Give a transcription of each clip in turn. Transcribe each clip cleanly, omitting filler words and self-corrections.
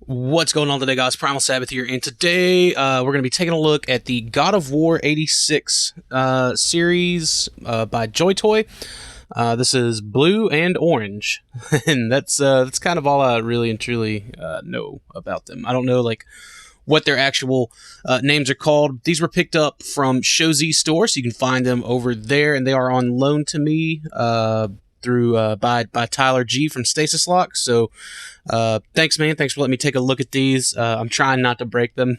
What's going on today, guys? Primal Sabbath here, and today we're going to be taking a look at the God of War 86 series by JoyToy. This is blue and orange, and that's kind of all I really and truly know about them. I don't know what their actual names are called. These were picked up from ShowZ store, so you can find them over there, and they are on loan to me through by Tyler G from Stasis Lock. So thanks, man. Thanks for letting me take a look at these. I'm trying not to break them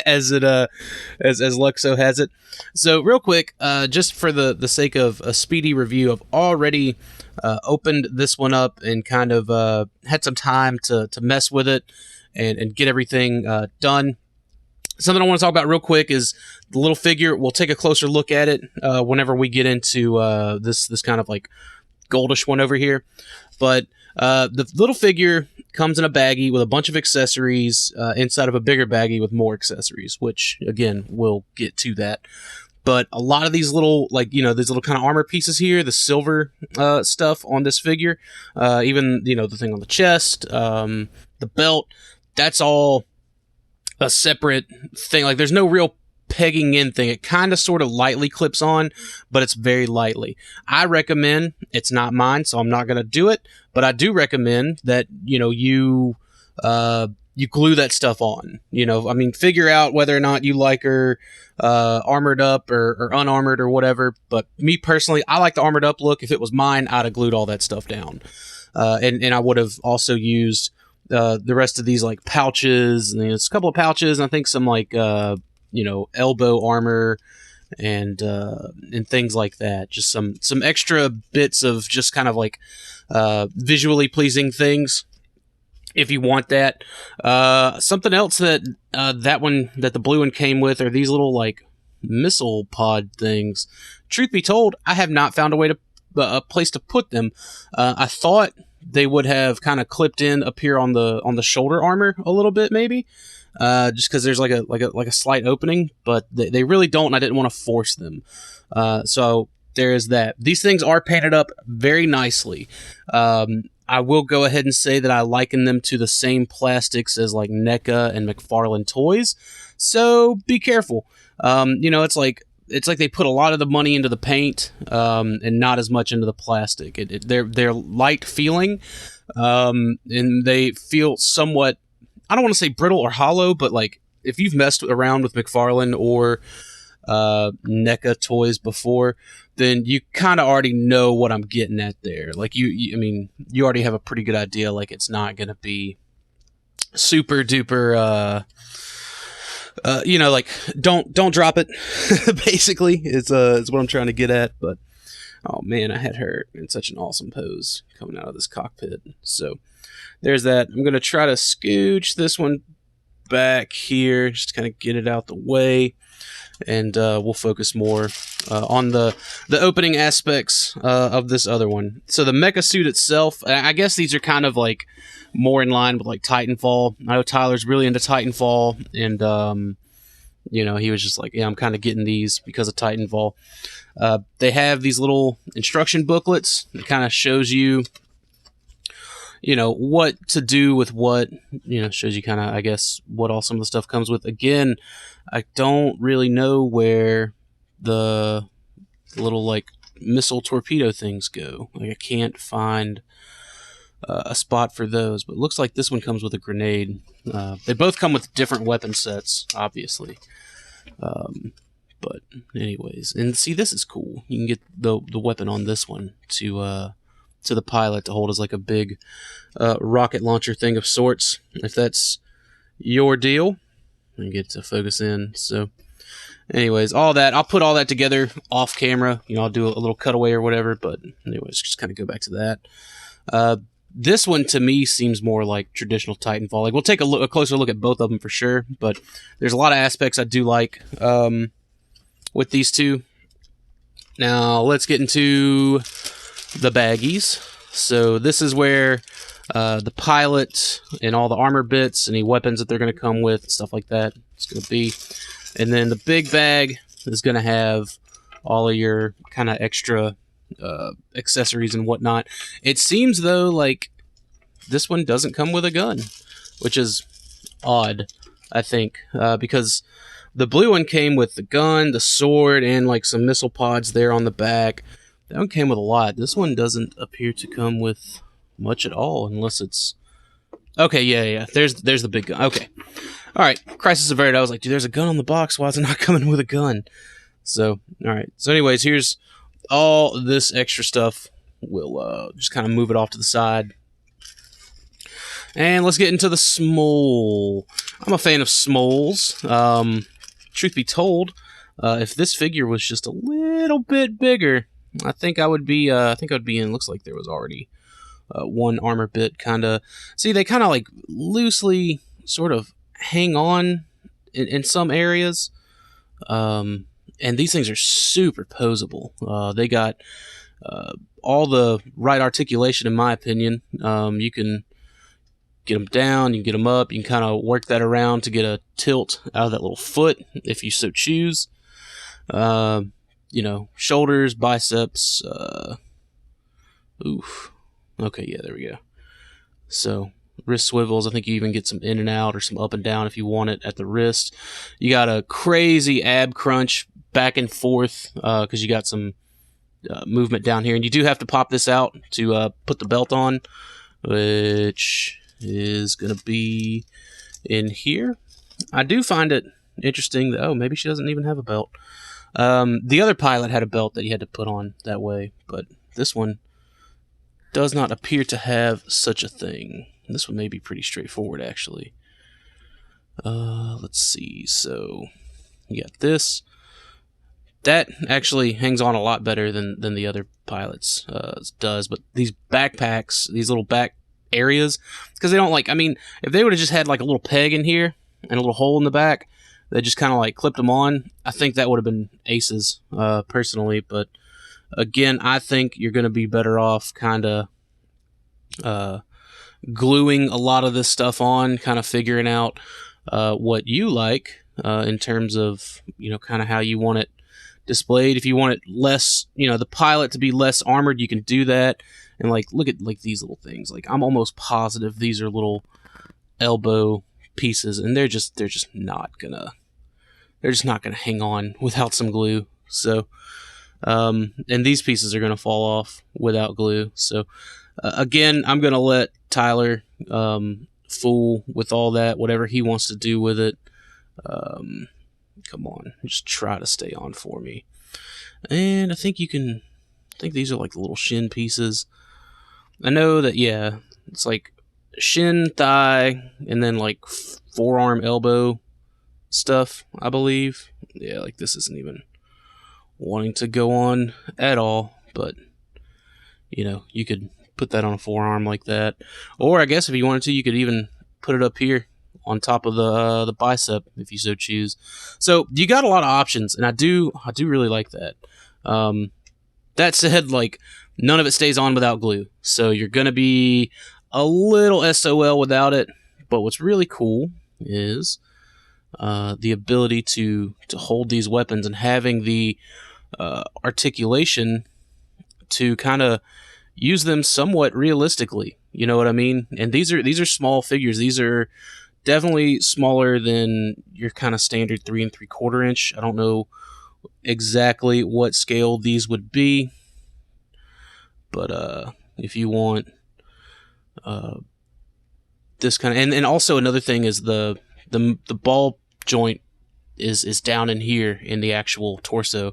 as luck so has it. So real quick, just for the sake of a speedy review, I've already opened this one up and kind of had some time to mess with it and get everything done. Something I want to talk about real quick is the little figure. We'll take a closer look at it whenever we get into this kind of like goldish one over here. But the little figure comes in a baggie with a bunch of accessories inside of a bigger baggie with more accessories, which again we'll get to that. But a lot of these little these little kind of armor pieces here, the silver stuff on this figure, even the thing on the chest, the belt, that's all a separate thing. Like there's no real pegging in thing. It kind of sort of lightly clips on, but it's very lightly. I recommend, it's not mine, so I'm not going to do it, but I do recommend that you glue that stuff on. Figure out whether or not you like her armored up or unarmored or whatever. But me personally, I like the armored up look. If it was mine, I'd have glued all that stuff down, and I would have also used the rest of these like pouches. And it's a couple of pouches, and I think some elbow armor and things like that. Just some extra bits of just kind of like visually pleasing things if you want that. Something else that the blue one came with are these little like missile pod things. Truth be told, I have not found a place to put them. I thought they would have kind of clipped in up here on the shoulder armor a little bit, maybe. Just because there's like a slight opening, but they really don't, and I didn't want to force them. So there is that. These things are painted up very nicely. I will go ahead and say that I liken them to the same plastics as like Neca and McFarlane Toys. So be careful. It's like they put a lot of the money into the paint and not as much into the plastic. They're light feeling, and they feel somewhat, I don't want to say brittle or hollow, but like if you've messed around with McFarlane or NECA toys before, then you kind of already know what I'm getting at there. Like you already have a pretty good idea. Like it's not going to be super duper. Don't drop it. Basically, is what I'm trying to get at. But oh man, I had her in such an awesome pose coming out of this cockpit. So there's that. I'm going to try to scooch this one back here, just to kind of get it out the way, and we'll focus more on the opening aspects of this other one. So the Mecha-Suit itself, I guess these are kind of like more in line with like Titanfall. I know Tyler's really into Titanfall, and he was just like, yeah, I'm kind of getting these because of Titanfall. They have these little instruction booklets that kind of shows you what to do with what, shows you kind of, I guess, what all some of the stuff comes with. Again, I don't really know where the little, like, missile torpedo things go. Like, I can't find a spot for those, but it looks like this one comes with a grenade. They both come with different weapon sets, obviously. But anyways, and see, this is cool. You can get the weapon on this one to the pilot to hold as like a big rocket launcher thing of sorts, if that's your deal. And get to focus in. So anyways, I'll put all that together off camera. I'll do a little cutaway or whatever, but anyways, just kind of go back to that. This one to me seems more like traditional Titanfall. Like we'll take a closer look at both of them for sure, but there's a lot of aspects I do like with these two. Now let's get into the baggies. So this is where the pilot and all the armor bits, any weapons that they're going to come with, stuff like that, it's going to be. And then the big bag is going to have all of your kind of extra accessories and whatnot. It seems though like this one doesn't come with a gun, which is odd, I think, because the blue one came with the gun, the sword, and like some missile pods there on the back. That one came with a lot. This one doesn't appear to come with much at all, unless it's... Okay, yeah. There's the big gun. Okay. Alright, Crisis Averted. I was like, dude, there's a gun on the box. Why is it not coming with a gun? So, alright. So anyways, here's all this extra stuff. We'll just kind of move it off to the side. And let's get into the Smole. I'm a fan of Smoles. Truth be told, if this figure was just a little bit bigger, I think I would be in. Looks like there was already one armor bit kind of. See, they kind of like loosely sort of hang on in some areas. And these things are super posable. They got all the right articulation, in my opinion. You can get them down, you can get them up, you can kind of work that around to get a tilt out of that little foot if you so choose. You know, shoulders, biceps. Oof. Okay, yeah, there we go. So, wrist swivels. I think you even get some in and out or some up and down if you want it at the wrist. You got a crazy ab crunch back and forth because you got some movement down here. And you do have to pop this out to put the belt on, which is going to be in here. I do find it interesting that, oh, maybe she doesn't even have a belt. The other pilot had a belt that he had to put on that way, but this one does not appear to have such a thing. This one may be pretty straightforward, actually. Let's see. So, you got this. That actually hangs on a lot better than the other pilots does, but these backpacks, these little back areas, because they don't like, I mean, if they would have just had like a little peg in here and a little hole in the back, they just kind of like clipped them on, I think that would have been aces, personally. But again, I think you're going to be better off kind of gluing a lot of this stuff on, kind of figuring out what you like in terms of, you know, kind of how you want it displayed. If you want it less, you know, the pilot to be less armored, you can do that. And like, look at like these little things. Like, I'm almost positive these are little elbow pieces, and they're just not gonna hang on without some glue. So, and these pieces are gonna fall off without glue. So, again, I'm gonna let Tyler fool with all that, whatever he wants to do with it. Come on, just try to stay on for me. And I think these are like the little shin pieces. I know that, yeah, it's like shin, thigh, and then like forearm, elbow stuff, I believe. Yeah, like this isn't even wanting to go on at all, but, you know, you could put that on a forearm like that. Or I guess if you wanted to, you could even put it up here on top of the bicep if you so choose. So you got a lot of options, and I do really like that. That said, like, none of it stays on without glue, so you're gonna be a little SOL without it. But what's really cool is the ability to hold these weapons and having the articulation to kind of use them somewhat realistically. You know what I mean? And these are small figures. These are definitely smaller than your kind of standard 3 3/4 inch. I don't know exactly what scale these would be, but if you want this kind of, and also another thing is the ball joint is down in here in the actual torso,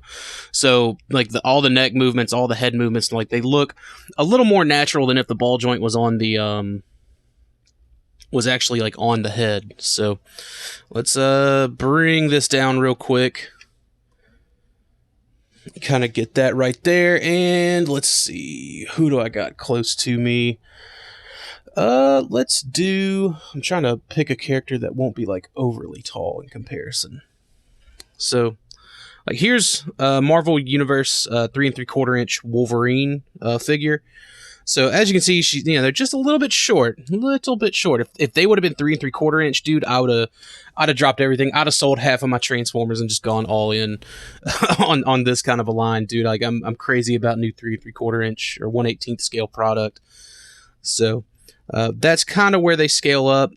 so like all the neck movements, all the head movements, like they look a little more natural than if the ball joint was on the was actually like on the head. So let's bring this down real quick, kind of get that right there, and let's see, who do I got close to me? Let's do, I'm trying to pick a character that won't be like overly tall in comparison. So like here's Marvel Universe 3 3/4 inch Wolverine figure. So as you can see, they're just a little bit short. If they would have been 3 3/4 inch, dude, I'd have dropped everything. I'd have sold half of my Transformers and just gone all in on this kind of a line, dude. Like I'm crazy about new 3 3/4 inch or 1/18 scale product. So that's kind of where they scale up.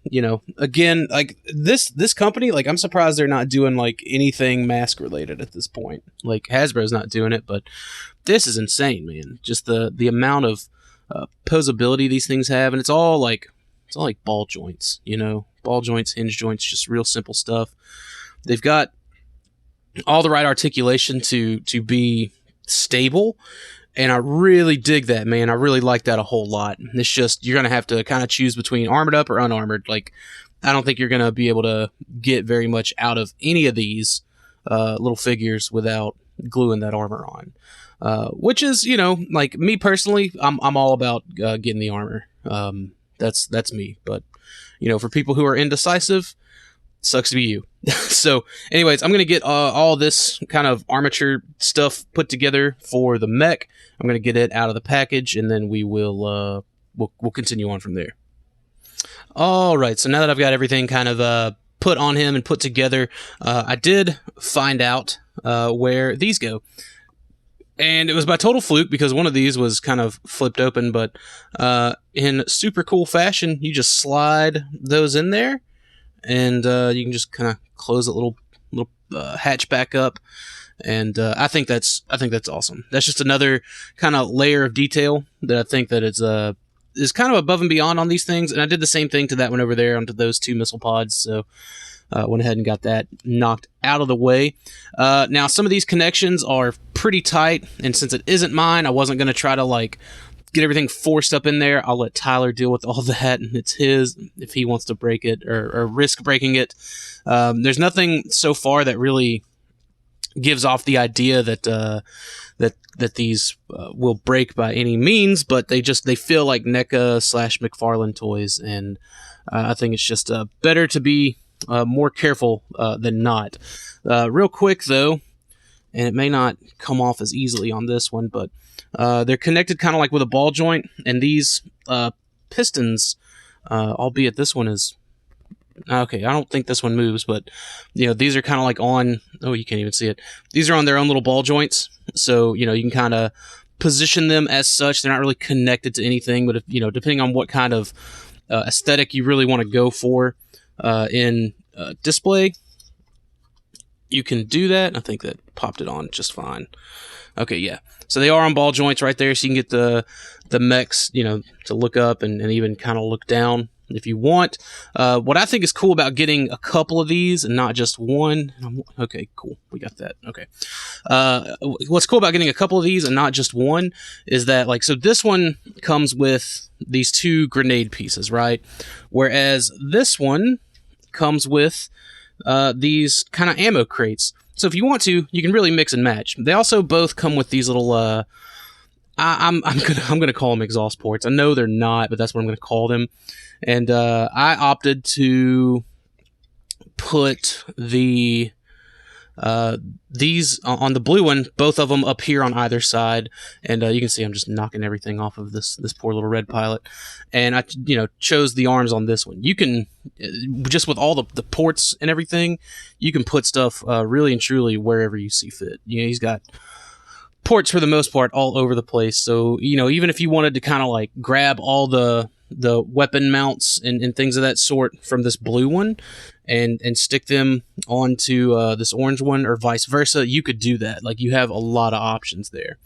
you know, again, like this company, like I'm surprised they're not doing like anything mask related at this point. Like Hasbro's not doing it, but this is insane, man. Just the amount of posability these things have, and it's all like ball joints, you know, ball joints, hinge joints, just real simple stuff. They've got all the right articulation to be stable, and I really dig that, man. I really like that a whole lot. It's just you're gonna have to kind of choose between armored up or unarmored. Like, I don't think you're gonna be able to get very much out of any of these little figures without gluing that armor on. Which is, you know, like me personally, I'm all about getting the armor. That's me. But, you know, for people who are indecisive, sucks to be you. So, anyways, I'm gonna get all this kind of armature stuff put together for the mech. I'm gonna get it out of the package, and then we will we'll continue on from there. All right. So now that I've got everything kind of put on him and put together, I did find out where these go. And it was by total fluke because one of these was kind of flipped open, but in super cool fashion, you just slide those in there, and you can just kind of close that little hatch back up. And I think that's awesome. That's just another kind of layer of detail that I think that is kind of above and beyond on these things. And I did the same thing to that one over there onto those two missile pods. So went ahead and got that knocked out of the way. Now, some of these connections are pretty tight, and since it isn't mine, I wasn't going to try to like get everything forced up in there. I'll let Tyler deal with all that, and it's his if he wants to break it or risk breaking it. There's nothing so far that really gives off the idea that that these will break by any means, but they feel like Neca / McFarlane Toys, and I think it's just better to be more careful than not. Real quick though, and it may not come off as easily on this one, but they're connected kind of like with a ball joint, and these pistons, albeit this one is okay, I don't think this one moves, but you know, these are kind of like on, oh, you can't even see it. These are on their own little ball joints, so you know, you can kind of position them as such. They're not really connected to anything, but if, you know, depending on what kind of aesthetic you really want to go for in display, you can do that. I think that popped it on just fine. Okay, yeah. So they are on ball joints right there, so you can get the mechs, you know, to look up and even kind of look down if you want. What I think is cool about getting a couple of these and not just one. Okay, cool. We got that. Okay. What's cool about getting a couple of these and not just one is that, like, so this one comes with these two grenade pieces, right? Whereas this one comes with these kind of ammo crates. So if you want to, you can really mix and match. They also both come with these little I'm gonna call them exhaust ports. I know they're not, but that's what I'm gonna call them. And I opted to put the these on the blue one, both of them up here on either side, and you can see I'm just knocking everything off of this poor little red pilot. And I, you know, chose the arms on this one. You can just with all the ports and everything, you can put stuff really and truly wherever you see fit. You know, he's got ports for the most part all over the place. So, you know, even if you wanted to kind of like grab all the weapon mounts and things of that sort from this blue one and stick them onto this orange one or vice versa, you could do that. Like, you have a lot of options there.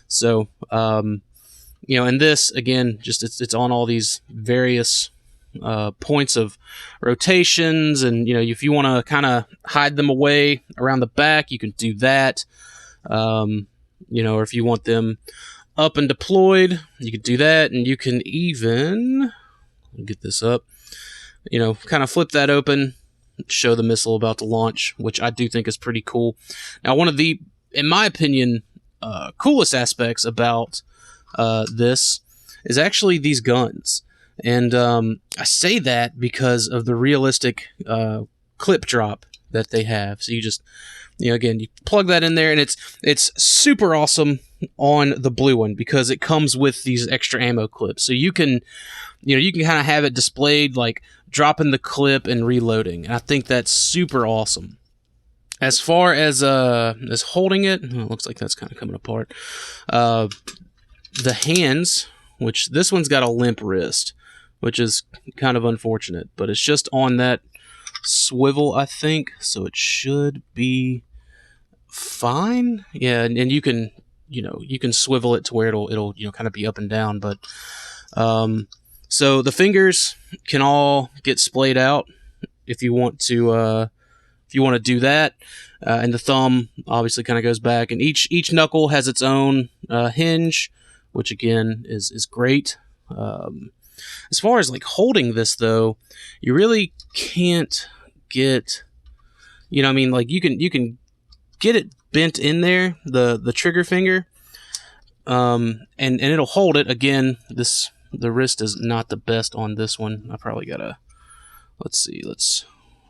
So, you know, and this, again, just it's on all these various points of rotations, and, you know, if you want to kind of hide them away around the back, you can do that. You know, or if you want them up and deployed, you can do that, and you can even get this up, you know, kind of flip that open, show the missile about to launch, which I do think is pretty cool. Now, one of the, in my opinion, coolest aspects about this is actually these guns, and I say that because of the realistic clip drop that they have. So you just, you know, again, you plug that in there, and it's super awesome on the blue one because it comes with these extra ammo clips. So you can, you know, you can kind of have it displayed like dropping the clip and reloading. And I think that's super awesome. As far as holding it, oh, it looks like that's kind of coming apart. The hands, which this one's got a limp wrist, which is kind of unfortunate. But it's just on that swivel, I think, so it should be fine. Yeah, and you can, you can swivel it to where it'll kind of be up and down. But so the fingers can all get splayed out if you want to do that, and the thumb obviously kind of goes back, and each knuckle has its own hinge, which again is great. As far as like holding this though, you really can't get, I mean, like you can get it bent in there, the trigger finger, and it'll hold it. Again, the wrist is not the best on this one. I probably gotta, let's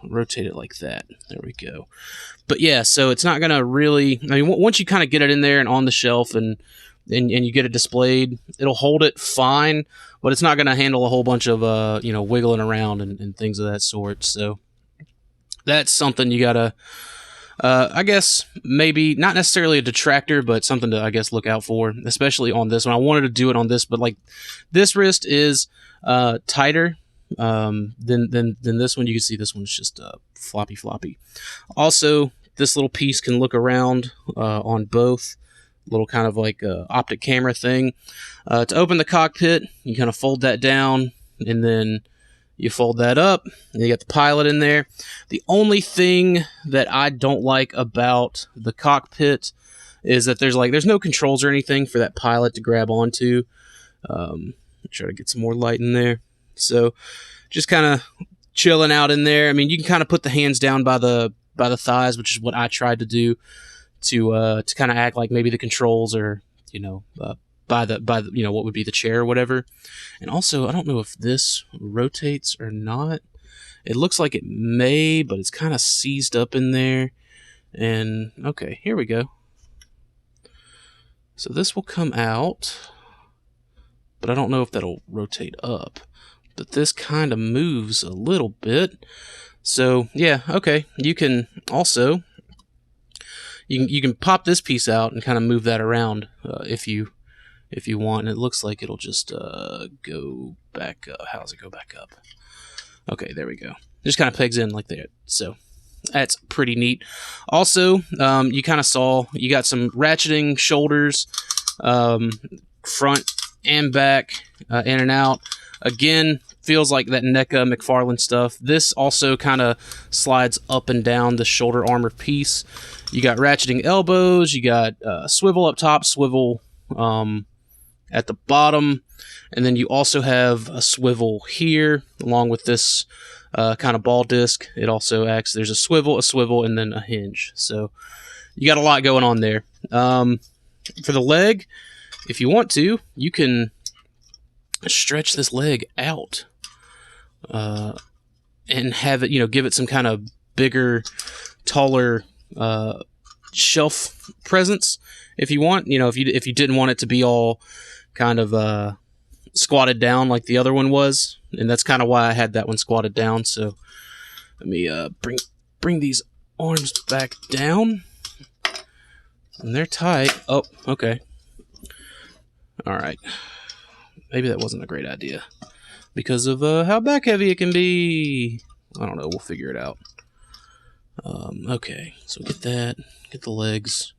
rotate it like that. There we go. But yeah, so it's not gonna really, I mean, once you kind of get it in there and on the shelf and you get it displayed, it'll hold it fine, but it's not gonna handle a whole bunch of wiggling around and things of that sort. So that's something you gotta, I guess maybe not necessarily a detractor, but something to, I guess, look out for, especially on this one. I wanted to do it on this, but like this wrist is tighter than this one. You can see this one's just floppy. Also, this little piece can look around on both, little kind of like optic camera thing. To open the cockpit, you kind of fold that down, and then you fold that up, and you got the pilot in there. The only thing that I don't like about the cockpit is that there's no controls or anything for that pilot to grab onto. Try to get some more light in there. So just kind of chilling out in there. I mean, you can kind of put the hands down by the thighs, which is what I tried to do to kind of act like maybe the controls are, by the what would be the chair or whatever. And also, I don't know if this rotates or not. It looks like it may, but it's kind of seized up in there. And okay, here we go. So this will come out, but I don't know if that'll rotate up. But this kind of moves a little bit. So yeah, okay. You can also you can pop this piece out and kind of move that around if you want. And it looks like it'll just go back up. How does it go back up? Okay, there we go. Just kind of pegs in like that. So that's pretty neat. Also, you kind of saw you got some ratcheting shoulders, front and back, in and out. Again, feels like that Neca and McFarlane stuff. This also kind of slides up and down the shoulder armor piece. You got ratcheting elbows. You got swivel up top, swivel at the bottom, and then you also have a swivel here along with this kind of ball disc. It also acts, there's a swivel, and then a hinge. So you got a lot going on there. For the leg, if you want to, you can stretch this leg out and have it, give it some kind of bigger, taller shelf presence if you want. If you didn't want it to be all kind of squatted down like the other one was, and that's kind of why I had that one squatted down. So let me bring these arms back down, and they're tight. Oh, okay. All right. Maybe that wasn't a great idea because of how back heavy it can be. I don't know. We'll figure it out. Okay, so get the legs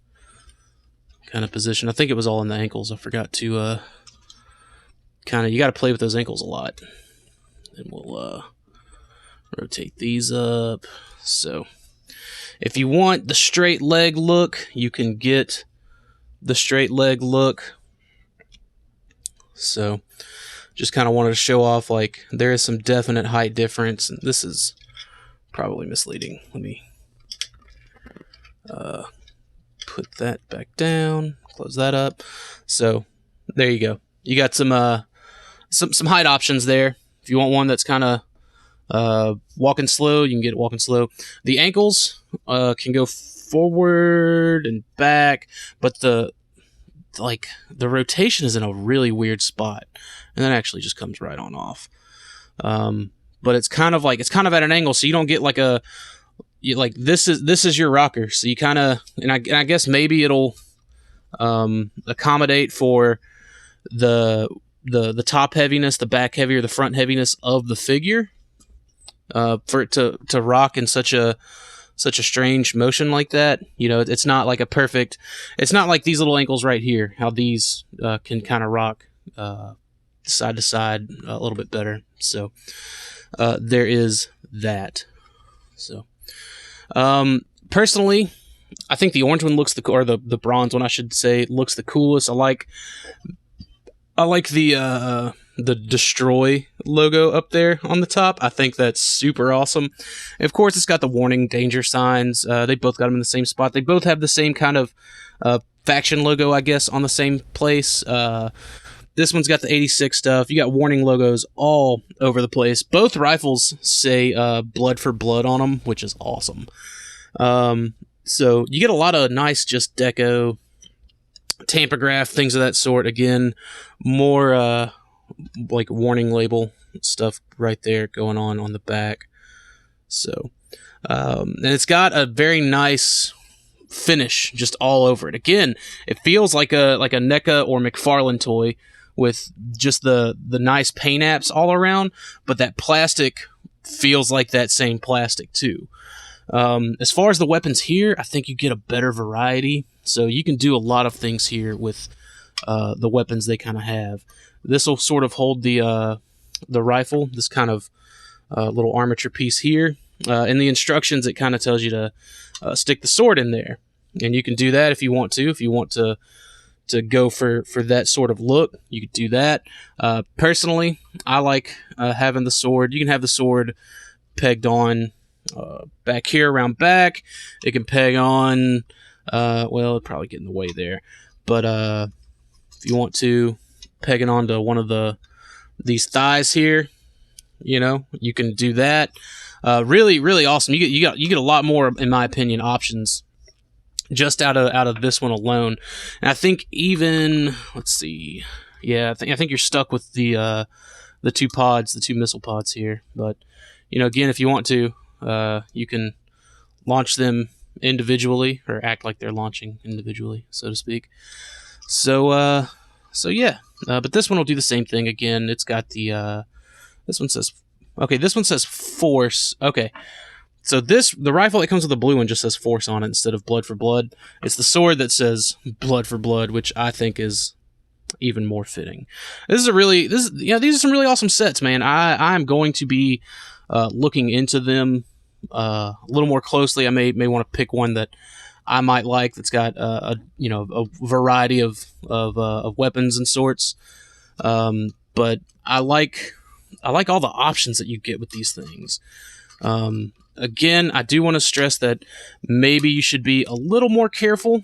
kind of positioned. I think it was all in the ankles. I forgot to you got to play with those ankles a lot. And we'll rotate these up. So if you want the straight leg look, you can get the straight leg look. So just kind of wanted to show off, like, there is some definite height difference. And this is probably misleading. Let me put that back down, close that up. So there you go. You got some height options there. If you want one that's kind of walking slow, you can get it walking slow. The ankles can go forward and back, but the rotation is in a really weird spot, and that actually just comes right on off. But it's kind of at an angle, so you don't get like this is your rocker. So you kind of, and I guess maybe it'll accommodate for the the top heaviness, the back heavy, or the front heaviness of the figure for it to rock in such a strange motion like that. You know, it's not like a perfect. It's not like these little ankles right here. How these can kind of rock side to side a little bit better. So there is that. So personally, I think the orange one looks or the bronze one, I should say, looks the coolest. I like the Destroy logo up there on the top. I think that's super awesome. And of course, it's got the warning danger signs. They both got them in the same spot. They both have the same kind of faction logo, I guess, on the same place. This one's got the 86 stuff. You got warning logos all over the place. Both rifles say blood for blood on them, which is awesome. So you get a lot of nice just deco, tampograph, things of that sort. Again, more like warning label stuff right there going on the back. So and it's got a very nice finish just all over it. Again, it feels like a Neca or McFarlane toy with just the nice paint apps all around, but that plastic feels like that same plastic too. As far as the weapons here, I think you get a better variety, so you can do a lot of things here with the weapons they kind of have. This will sort of hold the rifle, this kind of little armature piece here. In the instructions, it kind of tells you to stick the sword in there, and you can do that if you want to. If you want to go for that sort of look, you could do that. Personally, I like having the sword. You can have the sword pegged on back here around back. It can peg on, well, it'll probably get in the way there, but if you want to peg it onto one of these thighs here, you know, you can do that. Really, really awesome. You get a lot more, in my opinion, options just out of this one alone. And I think even, let's see, yeah, I think you're stuck with the two missile pods here. But you know, again, if you want to, you can launch them individually, or act like they're launching individually, so to speak. So yeah. But this one will do the same thing. Again, it's got the this one says force. Okay. So the rifle that comes with the blue one just says force on it instead of blood for blood. It's the sword that says blood for blood, which I think is even more fitting. These are some really awesome sets, man. I'm going to be looking into them a little more closely. I may want to pick one that I might like that's got a variety of weapons and sorts. But I like all the options that you get with these things. Again, I do want to stress that maybe you should be a little more careful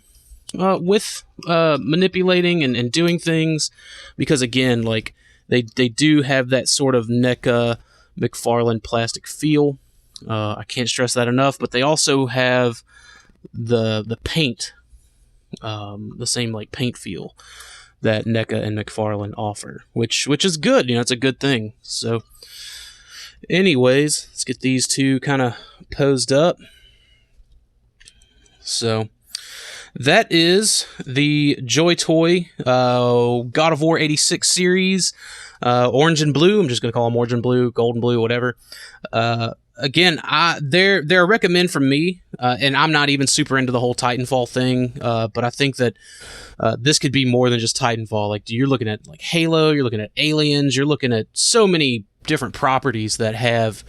with manipulating and doing things, because again, like they do have that sort of Neca McFarlane plastic feel. I can't stress that enough. But they also have the paint, the same like paint feel that Neca and McFarlane offer, which is good. You know, it's a good thing. So anyways, let's get these two kind of posed up. So that is the JoyToy God of War 86 series, orange and blue. I'm just going to call them orange and blue, gold and blue, whatever. Again, they're a recommend from me, and I'm not even super into the whole Titanfall thing, but I think that this could be more than just Titanfall. Like, you're looking at like Halo, you're looking at Aliens, you're looking at so many different properties that have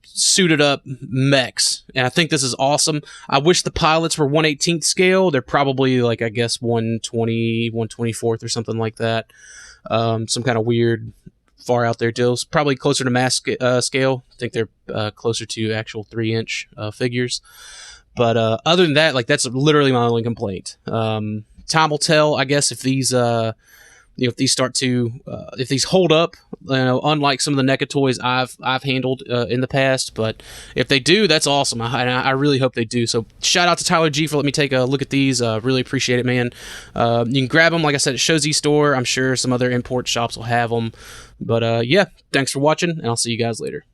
suited up mechs, and I think this is awesome. I wish the pilots were 1/18th scale. They're probably like, I guess, 1/24th or something like that. Some kind of weird far out there deals. Probably closer to mass scale. I think they're closer to actual 3-inch figures. But other than that, like, that's literally my only complaint. Time will tell, I guess, if these if these start to if these hold up, you know, unlike some of the NECA toys I've handled in the past. But if they do, that's awesome. I really hope they do. So shout out to Tyler G for letting me take a look at these. Really appreciate it, man. You can grab them, like I said, at Shozy Store. I'm sure some other import shops will have them. But yeah, thanks for watching, and I'll see you guys later.